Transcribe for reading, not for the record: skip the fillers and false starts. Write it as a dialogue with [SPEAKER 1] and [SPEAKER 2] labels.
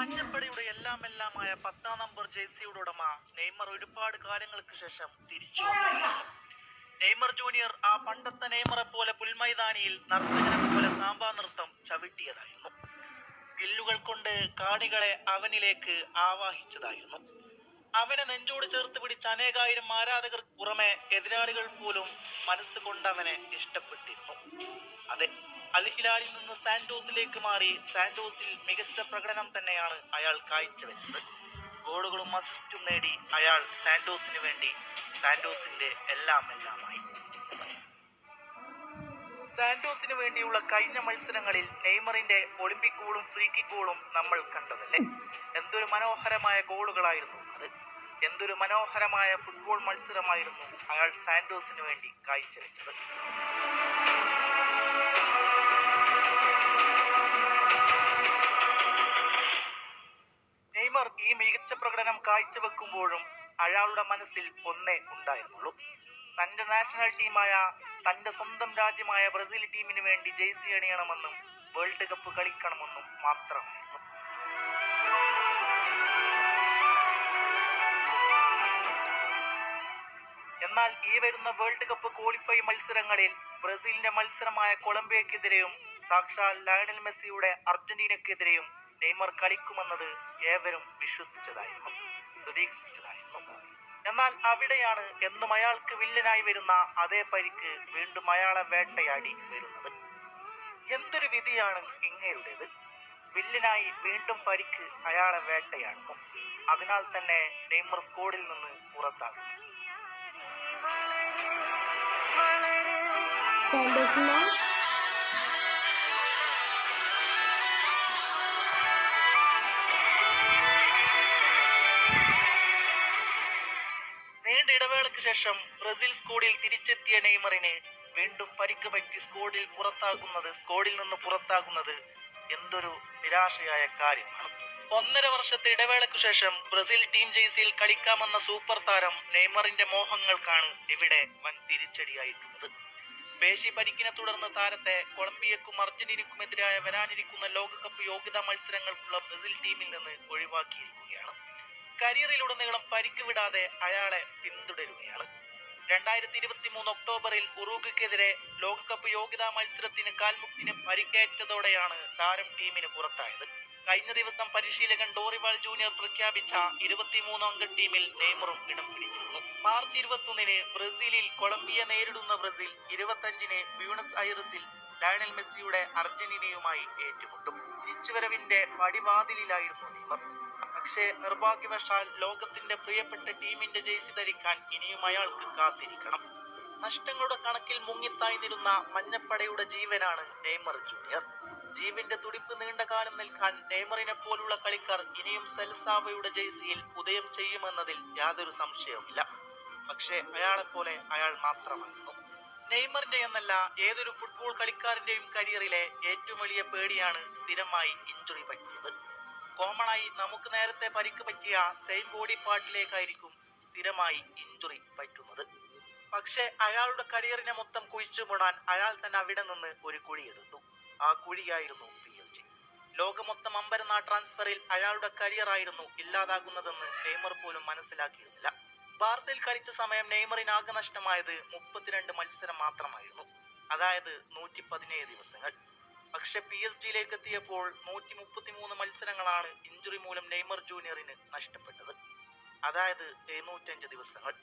[SPEAKER 1] മഞ്ഞപ്പടയുടെ എല്ലാമായ 10-ാം number ജേഴ്സിയുടെ ഉടമ Neymar ഒരുപാട് കാലങ്ങൾക്ക് ശേഷം തിരിച്ചു വന്നതായിരുന്നു. നെയ്മർ ജൂനിയർ ആ പണ്ടത്തെ നെയ്മറെ പോലെ പുൽമൈതാനിയിൽ നർത്തകനെ പോലെ സാമ്പാ നൃത്തം ചവിട്ടിയതായിരുന്നു. സ്കില്ലുകൾ കൊണ്ട് കാണികളെ അവനിലേക്ക് ആവാഹിച്ചതായിരുന്നു. അവനെ നെഞ്ചോട് ചേർത്ത് പിടിച്ച അനേകായിരം ആരാധകർക്ക് പുറമെ എതിരാളികൾ പോലും മനസ്സുകൊണ്ട് അവനെ ഇഷ്ടപ്പെട്ടിരുന്നു. അതെ, അൽ ഹിലാലിൽ നിന്ന് സാന്റോസിലേക്ക് മാറി സാന്റോസിൽ മികച്ച പ്രകടനം തന്നെയാണ് അയാൾ കാഴ്ചവെച്ചത്. ഗോളുകളും അസിസ്റ്റും നേടി അയാൾ സാന്റോസിന് വേണ്ടി സാന്റോസിന്റെ എല്ലാമായി. സാന്റോസിന് വേണ്ടിയുള്ള കഴിഞ്ഞ മത്സരങ്ങളിൽ നെയ്മറിന്റെ ഒളിമ്പിക് ഗോളും ഫ്രീ കിക്ക് ഗോളും നമ്മൾ കണ്ടതല്ലേ. എന്തൊരു മനോഹരമായ ഗോളുകളായിരുന്നു അത്. എന്തൊരു മനോഹരമായ ഫുട്ബോൾ മത്സരമായിരുന്നു അയാൾ സാന്റോസിന് വേണ്ടി കാഴ്ചവെച്ചത്. നെയ്മർ ഈ മികച്ച പ്രകടനം കാഴ്ചവെക്കുമ്പോഴും അയാളുടെ മനസ്സിൽ ഒന്നേ ഉണ്ടായിരുന്നുള്ളൂ. തന്റെ നാഷണൽ ടീമായ, തന്റെ സ്വന്തം രാജ്യമായ ബ്രസീൽ ടീമിന് വേണ്ടി ജേഴ്സി അണിയണമെന്നും വേൾഡ് കപ്പ് കളിക്കണമെന്നും മാത്രമായിരുന്നു. എന്നാൽ ഈ വരുന്ന വേൾഡ് കപ്പ് ക്വാളിഫൈ മത്സരങ്ങളിൽ ബ്രസീലിന്റെ മത്സരമായ കൊളംബിയക്കെതിരെയും സാക്ഷാൽ ലയണൽ മെസ്സിയുടെ അർജന്റീനക്കെതിരെയും നെയ്മർ കളിക്കുമെന്നത് ഏവരും വിശ്വസിച്ചതായിരുന്നു, പ്രതീക്ഷിച്ചതായിരുന്നു. എന്നാൽ അവിടെയാണ് എന്നും അയാൾക്ക് വില്ലനായി വരുന്ന അതേ പരിക്ക് വീണ്ടും അയാളെ വേട്ടയാടി വരുന്നത്. എന്തൊരു വിധിയാണ് ഇങ്ങേരുടേത്. വില്ലനായി വീണ്ടും പരിക്ക് അയാളെ വേട്ടയാടുന്നു. അതിനാൽ തന്നെ നെയ്മർ സ്ക്വാഡിൽ നിന്ന് പുറത്താകുന്നു. നീണ്ട ഇടവേളയ്ക്ക് ശേഷം ബ്രസീൽ സ്ക്വാഡിൽ തിരിച്ചെത്തിയ നെയ്മറിന് വീണ്ടും പരിക്ക് പറ്റി സ്ക്വാഡിൽ നിന്ന് പുറത്താകുന്നത് എന്തൊരു നിരാശയായ കാര്യമാണ്. 1.5 വർഷത്തെ ഇടവേളയ്ക്കു ശേഷം ബ്രസീൽ ടീം ജേഴ്സിയിൽ കളിക്കാമെന്ന സൂപ്പർ താരം നെയ്മറിന്റെ മോഹങ്ങൾക്കാണ് ഇവിടെ വൻ തിരിച്ചടിയായിട്ടുള്ളത്. പേശി പരിക്കിനെ തുടർന്ന് താരത്തെ കൊളംബിയക്കും അർജന്റീനക്കുമെതിരായ വരാനിരിക്കുന്ന ലോകകപ്പ് യോഗ്യതാ മത്സരങ്ങൾക്കുള്ള ബ്രസീൽ ടീമിൽ നിന്ന് ഒഴിവാക്കിയിരിക്കുകയാണ്. കരിയറിലുടനീളം പരിക്ക് വിടാതെ അയാളെ പിന്തുടരുകയാണ്. 2023 ഒക്ടോബറിൽ ഉറുഗ്വയ്ക്കെതിരെ ലോകകപ്പ് യോഗ്യതാ മത്സരത്തിന് കാൽമുട്ടിന് പരിക്കേറ്റതോടെയാണ് താരം ടീമിന് പുറത്തായത്. കഴിഞ്ഞ ദിവസം പരിശീലകൻ ഡോറിവാൾ ജൂനിയർ പ്രഖ്യാപിച്ച 23 അംഗ ടീമിൽ നെയ്മറും ഇടം പിടിച്ചിരുന്നു. മാർച്ച് 21 ബ്രസീലിൽ കൊളംബിയ നേരിടുന്ന ബ്രസീൽ 25 ബ്യൂണസ് ഐറിസിൽ ലയണൽ മെസ്സിയുടെ അർജന്റീനയുമായി ഏറ്റുമുട്ടും. തിരിച്ചുവരവിന്റെ പടിവാതിലിലായിരുന്നു നെയ്മർ. പക്ഷേ നിർഭാഗ്യവശാൽ ലോകത്തിന്റെ പ്രിയപ്പെട്ട ടീമിന്റെ ജേഴ്സി ധരിക്കാൻ ഇനിയും അയാൾക്ക് കാത്തിരിക്കണം. നഷ്ടങ്ങളുടെ കണക്കിൽ മുങ്ങിത്തായ്ന്നിരുന്ന മഞ്ഞപ്പടയുടെ ജീവനാണ് നെയ്മർ ജൂനിയർ. ജീവന്റെ തുടിപ്പ് നീണ്ടകാലം നിൽക്കാൻ നെയ്മറിനെ പോലുള്ള കളിക്കാർ ഇനിയും സെൽസാവയുടെ ജേഴ്സിയിൽ ഉദയം ചെയ്യുമെന്നതിൽ യാതൊരു സംശയവുമില്ല. പക്ഷേ അയാളെപ്പോലെ അയാൾ മാത്രമായിരുന്നു. നെയ്മറിന്റെ എന്നല്ല, ഏതൊരു ഫുട്ബോൾ കളിക്കാരന്റെയും കരിയറിലെ ഏറ്റവും വലിയ പേടിയാണ് സ്ഥിരമായി ഇഞ്ചുറി പറ്റിയത്. കോമണായി നമുക്ക് നേരത്തെ പരിക്ക് പറ്റിയ സെയിം ബോഡി പാർട്ടിലേക്കായിരിക്കും സ്ഥിരമായി ഇഞ്ചുറി പറ്റുന്നത്. പക്ഷെ അയാളുടെ കരിയറിനെ മൊത്തം കുഴിച്ചു മൂടാൻ അയാൾ തന്നെ അവിടെ നിന്ന് ഒരു കുഴിയെടുത്തു. ആ കുഴിയായിരുന്നു PSG. ലോകമൊത്തം അമ്പരന്ന ട്രാൻസ്ഫറിൽ അയാളുടെ കരിയറായിരുന്നു ഇല്ലാതാകുന്നതെന്ന് നെയ്മർ പോലും മനസ്സിലാക്കിയിരുന്നില്ല. ബാർസയിൽ കളിച്ച സമയം നെയ്മറിന് ആകെ നഷ്ടമായത് 32 മത്സരം മാത്രമായിരുന്നു, അതായത് 117 ദിവസങ്ങൾ. പക്ഷെ PSG എത്തിയപ്പോൾ 133 മത്സരങ്ങളാണ് ഇഞ്ചുറി മൂലം നെയ്മർ ജൂനിയറിന് നഷ്ടപ്പെട്ടത്, അതായത് 75 ദിവസങ്ങൾ.